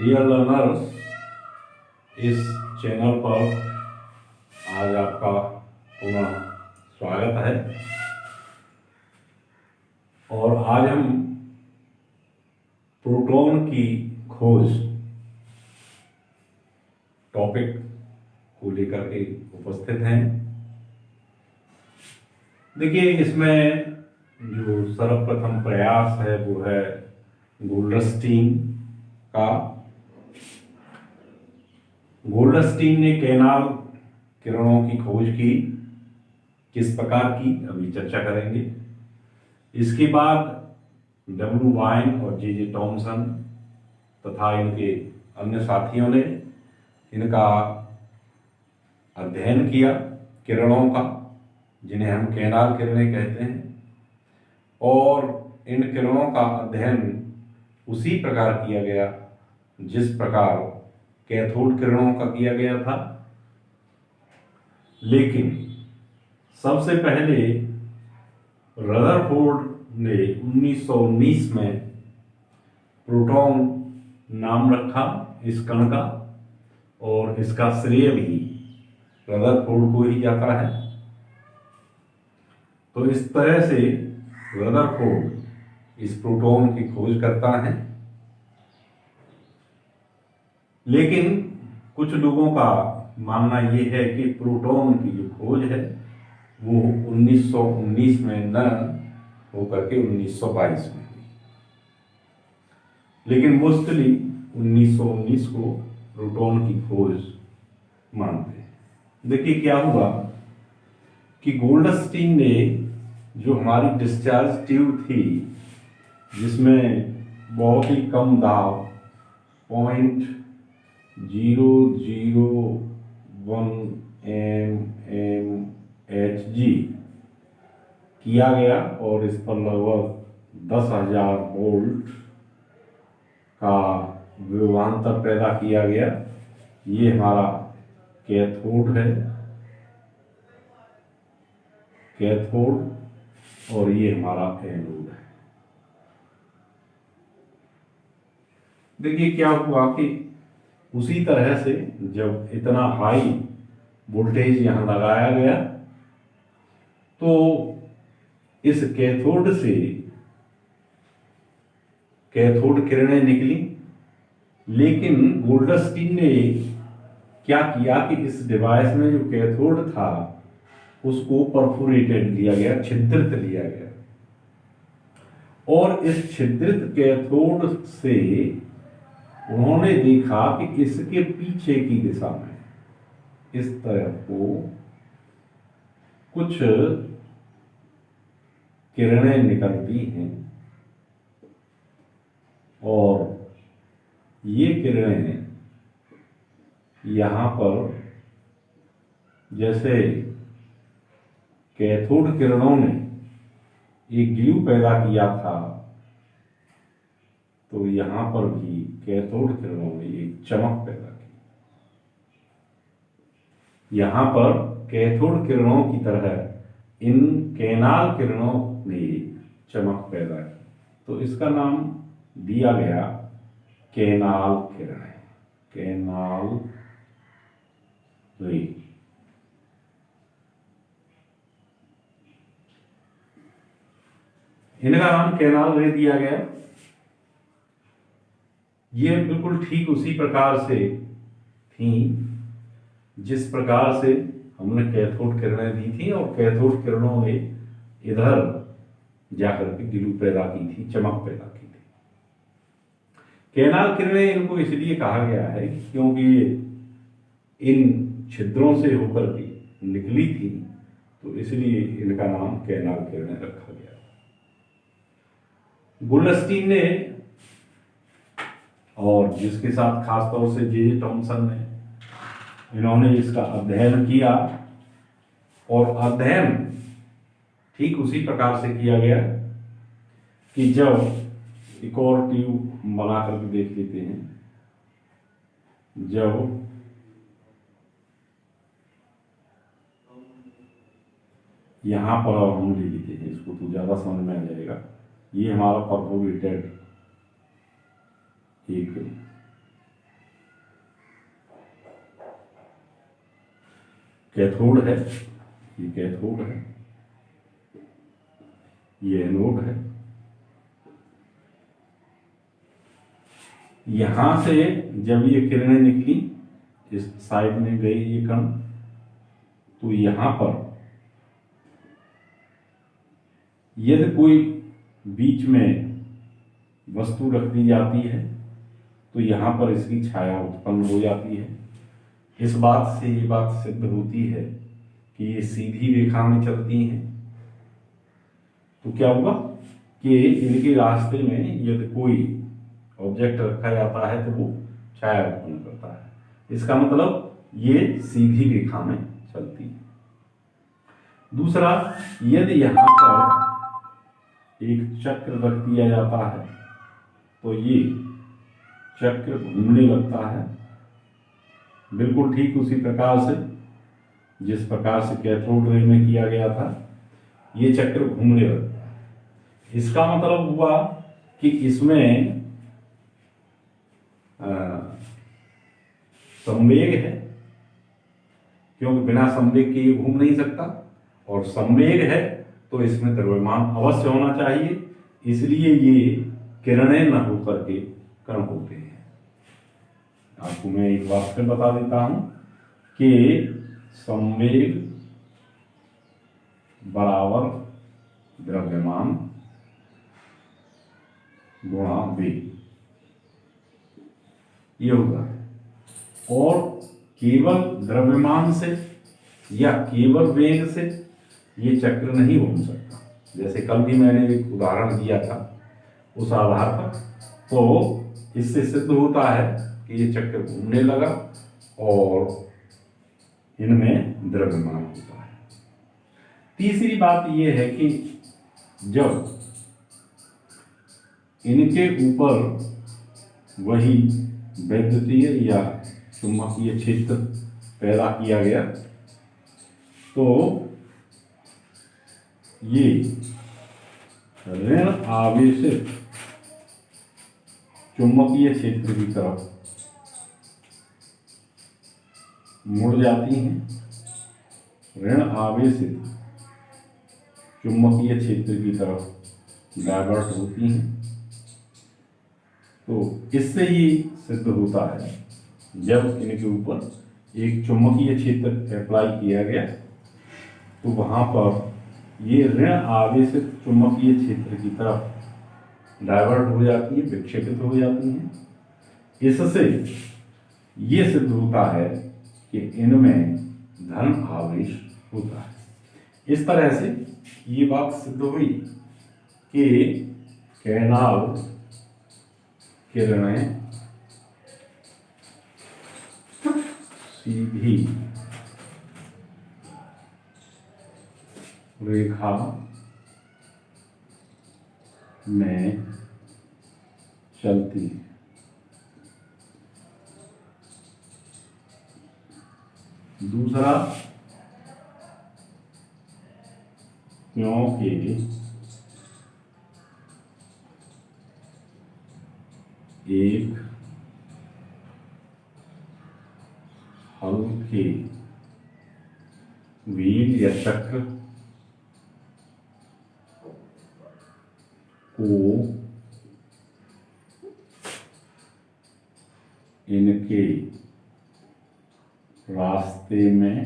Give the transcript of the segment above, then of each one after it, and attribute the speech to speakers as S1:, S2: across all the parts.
S1: Dear learners, इस channel पर आज आपका पुनः स्वागत है। और आज हम प्रोटॉन की खोज टॉपिक को लेकर के उपस्थित हैं। देखिए, इसमें जो सर्वप्रथम प्रयास है वो है गोल्डस्टीन का। गोल्डस्टीन ने कैनाल किरणों की खोज की। किस प्रकार की, अभी चर्चा करेंगे। इसके बाद डब्ल्यू वाइन और जे टॉमसन तथा इनके अन्य साथियों ने इनका अध्ययन किया, किरणों का, जिन्हें हम कैनाल किरणें कहते हैं। और इन किरणों का अध्ययन उसी प्रकार किया गया जिस प्रकार कैथोड किरणों का किया गया था। लेकिन सबसे पहले रदरफोर्ड ने 1919 में प्रोटॉन नाम रखा इस कण का, और इसका श्रेय भी रदरफोर्ड को ही जाता है। तो इस तरह से रदरफोर्ड इस प्रोटॉन की खोज करता है। लेकिन कुछ लोगों का मानना यह है कि प्रोटॉन की जो खोज है वो 1919 में न होकर के 1922 में हुई। लेकिन मोस्टली 1919 को प्रोटॉन की खोज मानते हैं। देखिए क्या हुआ कि गोल्डस्टीन ने जो हमारी डिस्चार्ज ट्यूब थी, जिसमें बहुत ही कम दाब 0.001 mmHg किया गया, और इस पर लगभग 10,000 वोल्ट का विभवांतर पैदा किया गया। ये हमारा कैथोड है, कैथोड, और ये हमारा एनोड है। देखिए क्या हुआ कि उसी तरह से जब इतना हाई वोल्टेज यहाँ लगाया गया तो इस कैथोड से कैथोड किरणें निकली। लेकिन गोल्डस्टीन ने क्या किया कि इस डिवाइस में जो कैथोड था उसको परफोरेटेड लिया गया, छिद्रित लिया गया, और इस छिद्रित कैथोड से उन्होंने देखा कि इसके पीछे की दिशा में इस तरह को कुछ किरणें निकलती हैं, और ये किरणें यहाँ पर, जैसे कैथोड किरणों ने एक ग्लू पैदा किया था, तो यहाँ पर भी कैथोड किरणों ने एक चमक पैदा की। यहाँ पर कैथोड किरणों की तरह इन कैनाल किरणों ने चमक पैदा की, तो इसका नाम दिया गया कैनाल किरणें, कैनाल रे। इनका नाम कैनाल रे दिया गया। ये बिल्कुल ठीक उसी प्रकार से थी जिस प्रकार से हमने कैथोड किरणें दी थी, और कैथोड किरणों ने इधर जाकर के ग्लू पैदा की थी, चमक पैदा की थी। कैनाल किरणें इनको इसलिए कहा गया है क्योंकि इन छिद्रों से होकर के निकली थी, तो इसलिए इनका नाम कैनाल किरणें रखा गया। गोल्डस्टीन ने, और जिसके साथ खास तौर से जे टॉमसन ने, इन्होंने इसका अध्ययन किया, और अध्ययन ठीक उसी प्रकार से किया गया कि जब एक और ट्यूब बना करके देख लेते हैं, जब यहाँ पर हम ले लेते हैं इसको तो ज़्यादा समझ में आ जाएगा। ये हमारा परफोरेटेड एक कैथोड है, ये कैथोड है, ये एनोड है। यहां से जब ये किरणें निकली, इस साइड में गई ये कण, तो यहां पर यदि कोई बीच में वस्तु रख दी जाती है तो यहां पर इसकी छाया उत्पन्न हो जाती है। इस बात से ये बात सिद्ध होती है कि ये सीधी रेखा में चलती हैं। तो क्या हुआ कि इनके रास्ते में यदि कोई ऑब्जेक्ट रखा जाता है तो वो छाया उत्पन्न करता है। इसका मतलब ये सीधी रेखा में चलती है। दूसरा, यदि यहां पर एक चक्र रख दिया जाता है तो ये चक्र घूमने लगता है, बिल्कुल ठीक उसी प्रकार से जिस प्रकार से कैथोड रे में किया गया था। ये चक्र घूमने लगता है। इसका मतलब हुआ कि इसमें संवेग है, क्योंकि बिना संवेग के ये घूम नहीं सकता, और संवेग है तो इसमें द्रव्यमान अवश्य होना चाहिए, इसलिए ये किरणें न होकर के कण होते हैं। आपको मैं एक बात फिर बता देता हूं कि संवेग बराबर द्रव्यमान गुणा वेग, ये होगा। और केवल द्रव्यमान से या केवल वेग से ये चक्र नहीं घूम सकता। जैसे कल भी मैंने एक उदाहरण दिया था, उस आधार पर तो इससे सिद्ध होता है कि ये चक्र घूमने लगा और इनमें द्रव्यमान होता है। तीसरी बात यह है कि जब इनके ऊपर वही वैद्युतीय या चुंबकीय क्षेत्र पैदा किया गया तो ये ऋण आवेशित चुंबकीय क्षेत्र की तरफ मुड़ जाती हैं। ऋण आवेशित चुंबकीय क्षेत्र की तरफ डाइवर्ट होती हैं। तो इससे ये सिद्ध होता है जब इनके ऊपर एक चुंबकीय क्षेत्र अप्लाई किया गया तो वहां पर ये ऋण आवेशित चुंबकीय क्षेत्र की तरफ डाइवर्ट हो जाती है, विक्षेपित हो जाती हैं। इससे ये सिद्ध होता है कि इनमें धन आवेश होता है। इस तरह से ये बात सिद्ध हुई कि कैनाल किरणें सीधी रेखा में चलती है। दूसरा, क्योंकि एक हल्के व्हील या चक्र को इनके रास्ते में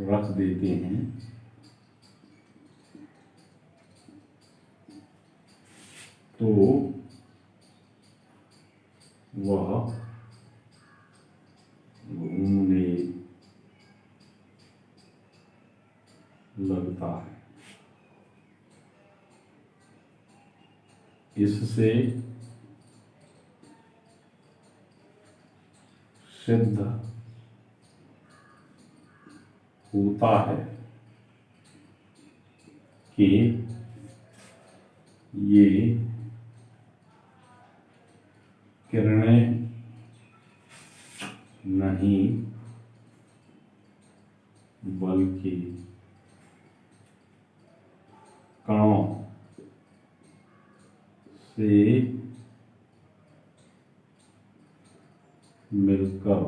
S1: रख देते हैं तो वह घूमने लगता है। इससे सिद्ध होता है कि ये किरणें नहीं बल्कि कणों से मिलकर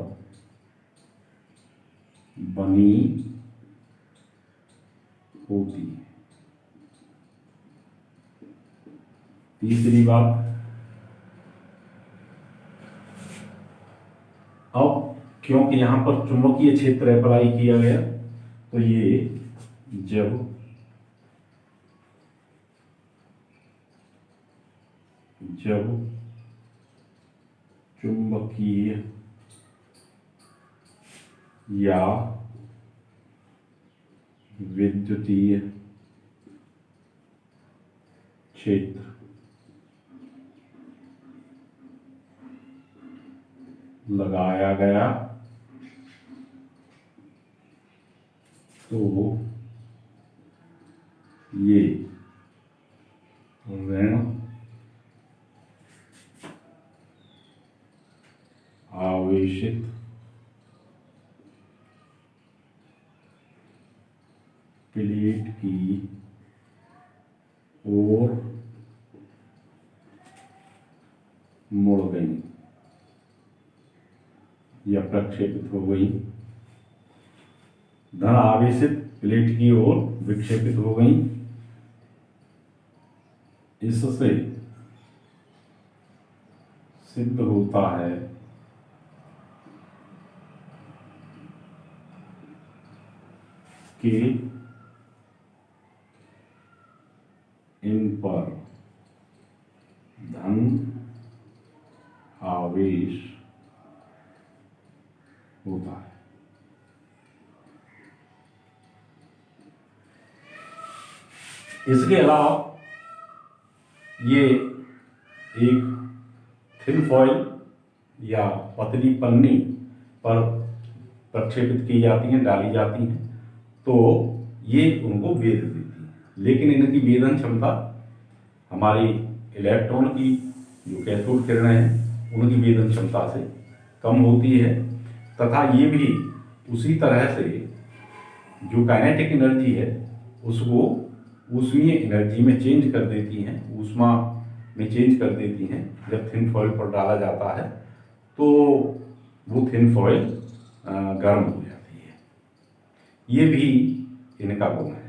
S1: बनी होती है। तीसरी बात, अब क्योंकि यहां पर चुंबकीय क्षेत्र अप्लाई किया गया, तो ये जब चुंबकीय या विद्युतीय क्षेत्र लगाया गया तो ये ऋण आवेशित प्लेट की ओर मुड़ गई या प्रक्षेपित हो गई, धन आवेशित प्लेट की ओर विक्षेपित हो गई। इससे सिद्ध होता है कि इन पर धन आवेश होता है। इसके अलावा ये एक थिन फॉइल या पतली पन्नी पर प्रक्षेपित की जाती हैं, डाली जाती हैं, तो ये उनको वेध देती है। लेकिन इनकी वेदन क्षमता हमारी इलेक्ट्रॉन की जो कैथोड किरणें हैं उनकी वेदन क्षमता से कम होती है, तथा ये भी उसी तरह से जो काइनेटिक एनर्जी है उसको ऊष्मीय एनर्जी में चेंज कर देती हैं, ऊष्मा में चेंज कर देती हैं। जब थिन फॉइल पर डाला जाता है तो वो थिन फॉइल गर्म हो जाती है। ये भी इनका गुण है।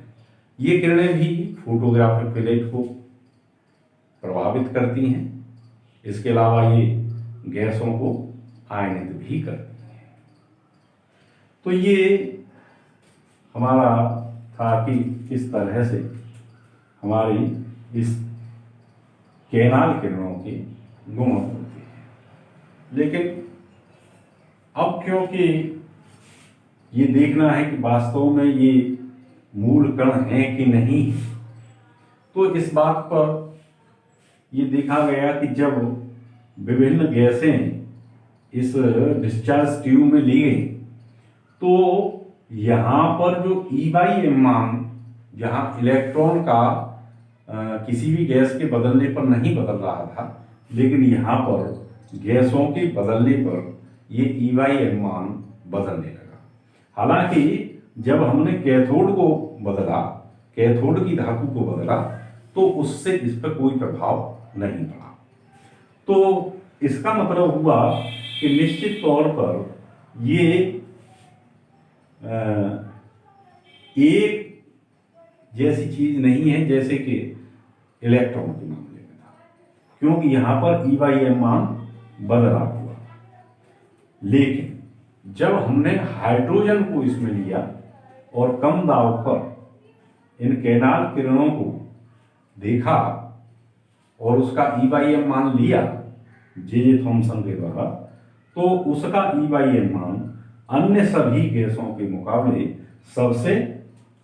S1: ये किरणें भी फोटोग्राफिक प्लेट को प्रभावित करती हैं। इसके अलावा ये गैसों को आयनित भी करती हैं। तो ये हमारा था कि किस तरह से हमारी इस कैनाल किरणों के गुण होते हैं। लेकिन अब क्योंकि ये देखना है कि वास्तव में ये मूल कण हैं कि नहीं, तो इस बात पर ये देखा गया कि जब विभिन्न गैसें इस डिस्चार्ज ट्यूब में ली गई तो यहाँ पर जो E/m मान, जहाँ इलेक्ट्रॉन का किसी भी गैस के बदलने पर नहीं बदल रहा था, लेकिन यहाँ पर गैसों के बदलने पर ये E/m मान बदलने लगा। हालांकि जब हमने कैथोड को बदला, कैथोड की धातु को बदला, तो उससे इस पर कोई प्रभाव नहीं पड़ा। तो इसका मतलब हुआ कि निश्चित तौर पर ये एक जैसी चीज नहीं है जैसे कि इलेक्ट्रॉन के मामले में था, क्योंकि यहां पर E/m मान बदला हुआ। लेकिन जब हमने हाइड्रोजन को इसमें लिया और कम दाब पर इन कैनाल किरणों को देखा और उसका E/m मान लिया जे थॉमसन के द्वारा, तो उसका E/m मान अन्य सभी गैसों के मुकाबले सबसे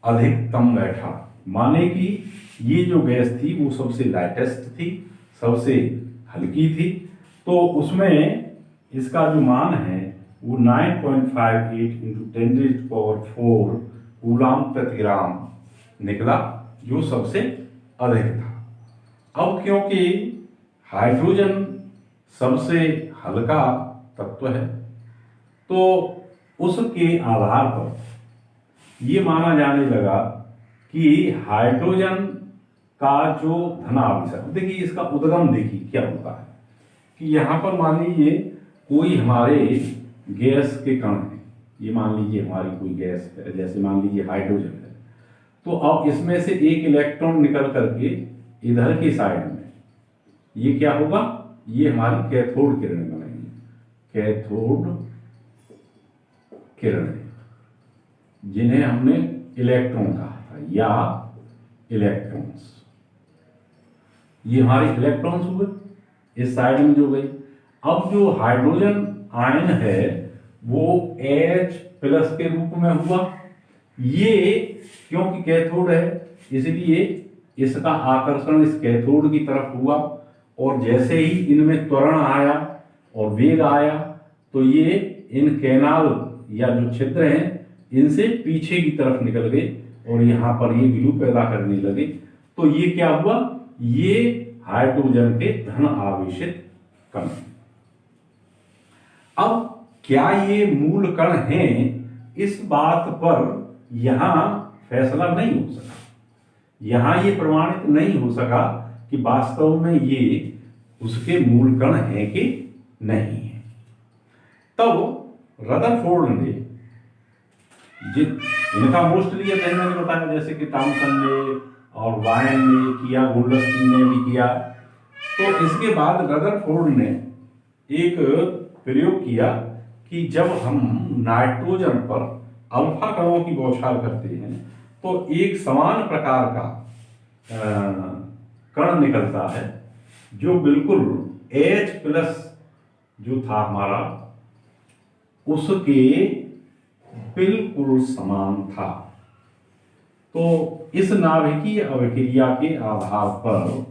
S1: अधिकतम बैठा। माने कि ये जो गैस थी वो सबसे लाइटेस्ट थी, सबसे हल्की थी, तो उसमें इसका जो मान है वो 9.58 × 10⁴ कूलाम प्रति ग्राम निकला, जो सबसे अधिक था। अब क्योंकि हाइड्रोजन सबसे हल्का तत्व है, तो उसके आधार पर ये माना जाने लगा कि हाइड्रोजन का जो धनावेश, देखिए इसका उद्गम देखिए क्या होता है कि यहाँ पर मान लीजिए कोई हमारे गैस के कण हैं, ये मान लीजिए हमारी कोई गैस है, जैसे मान लीजिए हाइड्रोजन है, तो अब इसमें से एक इलेक्ट्रॉन निकल करके इधर की साइड में ये क्या होगा, ये हमारी कैथोड किरणें बनेंगी, कैथोड किरणें, जिन्हें हमने इलेक्ट्रॉन कहा था या इलेक्ट्रॉन्स। ये हमारे इलेक्ट्रॉन्स हुए, इस साइड में जो गई। अब जो हाइड्रोजन आयन है वो H प्लस के रूप में हुआ, ये क्योंकि कैथोड है इसलिए इसका आकर्षण इस कैथोड की तरफ हुआ, और जैसे ही इनमें त्वरण आया और वेग आया तो ये इन कैनाल या जो छिद्र हैं इनसे पीछे की तरफ निकल गए और यहाँ पर ये ग्लू पैदा करने लगे। तो ये क्या हुआ, ये हाइड्रोजन के धन आवेशित कण। अब क्या ये मूल कण हैं, इस बात पर यहां फैसला नहीं हो सका, यहां ये प्रमाणित नहीं हो सका कि वास्तव में ये उसके मूल कण हैं कि नहीं है। तब रदरफोर्ड ने इनका मोस्टली मैंने बताया, जैसे कि थॉमसन ने और वायन ने किया, गोल्डस्टीन ने भी किया। तो इसके बाद रदरफोर्ड ने एक प्रयोग किया कि जब हम नाइट्रोजन पर अल्फा कणों की बौछार करते हैं तो एक समान प्रकार का कण निकलता है जो बिल्कुल H प्लस जो था हमारा उसके बिल्कुल समान था। तो इस नाभिकीय अभिक्रिया के आधार पर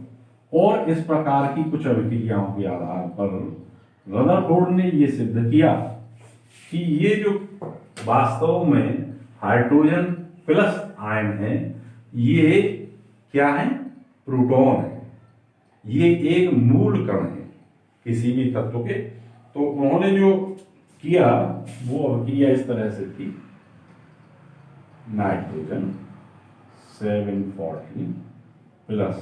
S1: और इस प्रकार की कुछ अभिक्रियाओं के आधार पर रदरफोर्ड ने यह सिद्ध किया कि ये जो वास्तव में हाइड्रोजन प्लस आयन है ये क्या है, प्रोटॉन है, ये एक मूल कण है किसी भी तत्व के। तो उन्होंने जो किया वो अभिक्रिया इस तरह से थी, नाइट्रोजन 740 प्लस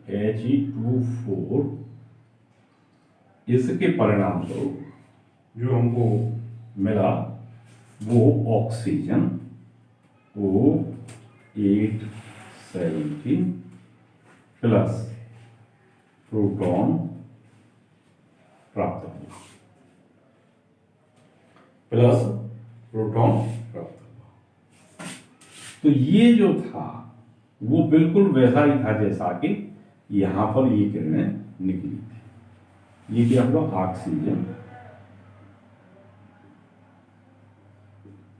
S1: He24, इसके परिणाम स्वरूप जो हमको मिला वो ऑक्सीजन O817 प्लस प्रोटॉन प्राप्त हुआ, प्लस प्रोटॉन प्राप्त हुआ। तो ये जो था वो बिल्कुल वैसा ही था जैसा कि यहां पर ये किरणें निकली थी। ये क्या हुआ, ऑक्सीजन,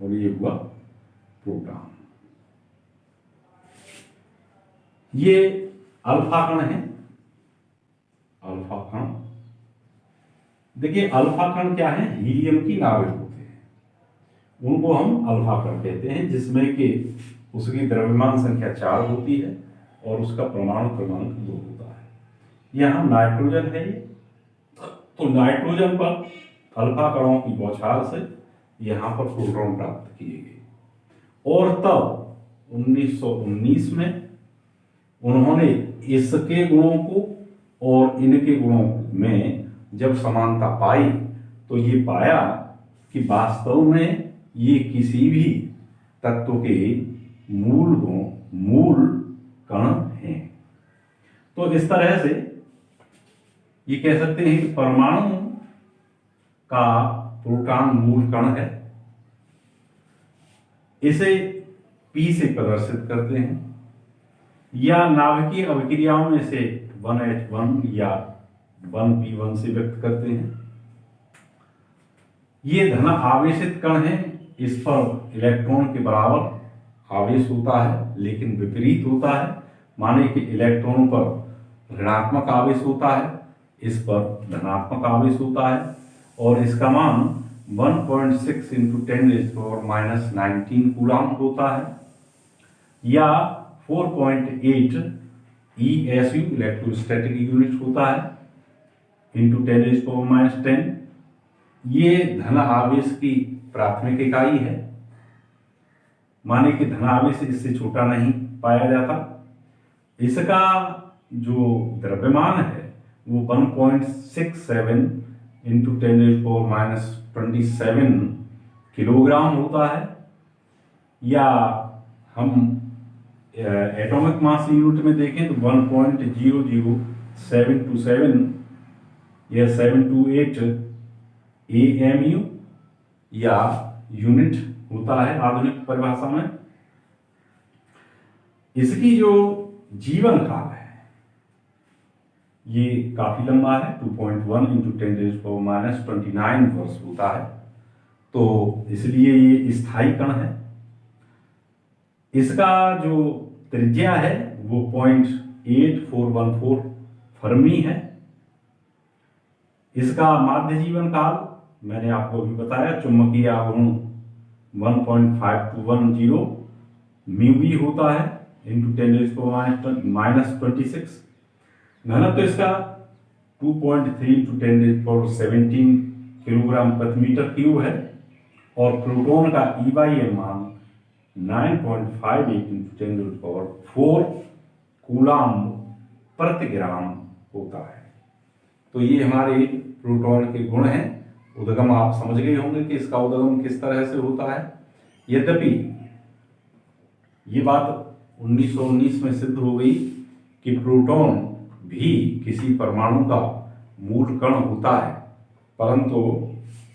S1: और ये हुआ प्रोटॉन। ये अल्फा कण है, अल्फा कण। देखिए अल्फा कण क्या है, हीलियम की नाभिक होते हैं, उनको हम अल्फा कण कहते हैं, जिसमें कि उसकी द्रव्यमान संख्या 4 होती है और उसका परमाणु क्रमांक 2 होता है। यहाँ नाइट्रोजन है ये, तो नाइट्रोजन पर अल्फा कणों की बौछार से यहाँ पर प्रोटॉन प्राप्त किए गए। और तब 1919 में उन्होंने इसके गुणों को और इनके गुणों में जब समानता पाई तो ये पाया कि वास्तव में ये किसी भी तत्व के मूल कण हैं। तो इस तरह से ये कह सकते हैं कि परमाणु का प्रोटॉन मूल कण है। इसे P से प्रदर्शित करते हैं या नाभिकीय अभिक्रियाओं में से 1H1 या 1P1 से व्यक्त करते हैं। ये धन आवेशित कण है, इस पर इलेक्ट्रॉन के बराबर आवेश होता है, लेकिन विपरीत होता है, माने कि इलेक्ट्रॉन पर ऋणात्मक आवेश होता है, इस पर धनात्मक आवेश होता है, और इसका मान 1.6 × 10⁻⁻19 कूलम होता है, या 4.8 ESU इलेक्ट्रोस्टैटिक यूनिट होता है × 10⁻10। ये धन आवेश की प्राथमिक इकाई है, माने कि धन आवेश इससे छोटा नहीं पाया जाता। इसका जो द्रव्यमान है वो 1.67 इंटू 10⁻⁻27 किलोग्राम होता है, या हम एटॉमिक मास यूनिट में देखें तो 1.00727 या 728 AMU या यूनिट होता है आधुनिक परिभाषा में। इसकी जो जीवन काल है ये काफी लंबा है, 2.1 इंटू 10⁻⁻29 वर्ष होता है, तो इसलिए ये स्थायी कण है। इसका जो त्रिज्या है वो 0.8414 फर्मी है। इसका माध्य जीवन काल मैंने आपको अभी बताया, चुंबकीय आघूर्ण 1.5210 म्यू होता है इंटू 10⁻⁻26। घनत्व इसका 2.3 इंटू 10⁻17 किलोग्राम प्रति मीटर क्यूब है, और प्रोटॉन का EYM मान 9.58 इंटू 10⁻4 कूलाम प्रति ग्राम होता है। तो ये हमारे प्रोटॉन के गुण हैं। उद्गम आप समझ गए होंगे कि इसका उद्गम किस तरह से होता है। यद्यपि ये बात 1919 में सिद्ध हो गई कि प्रोटॉन भी किसी परमाणु का मूल कण होता है, परंतु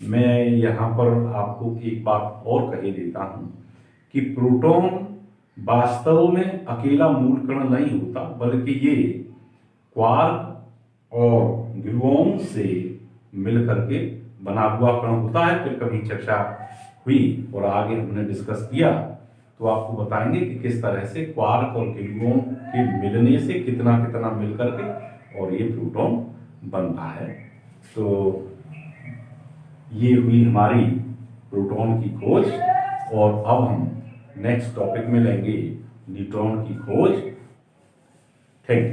S1: मैं यहाँ पर आपको एक बात और कह देता हूँ कि प्रोटॉन वास्तव में अकेला मूल कण नहीं होता, बल्कि ये क्वार्क और ग्लूऑन से मिलकर के बना हुआ कण होता है। फिर कभी चर्चा हुई और आगे हमने डिस्कस किया तो आपको बताएंगे कि किस तरह से क्वार्क और ग्लूऑन के मिलने से कितना कितना मिलकर के और ये प्रोटॉन बनता है। तो ये हुई हमारी प्रोटॉन की खोज, और अब हम नेक्स्ट टॉपिक में लेंगे न्यूट्रॉन की खोज। Thank you.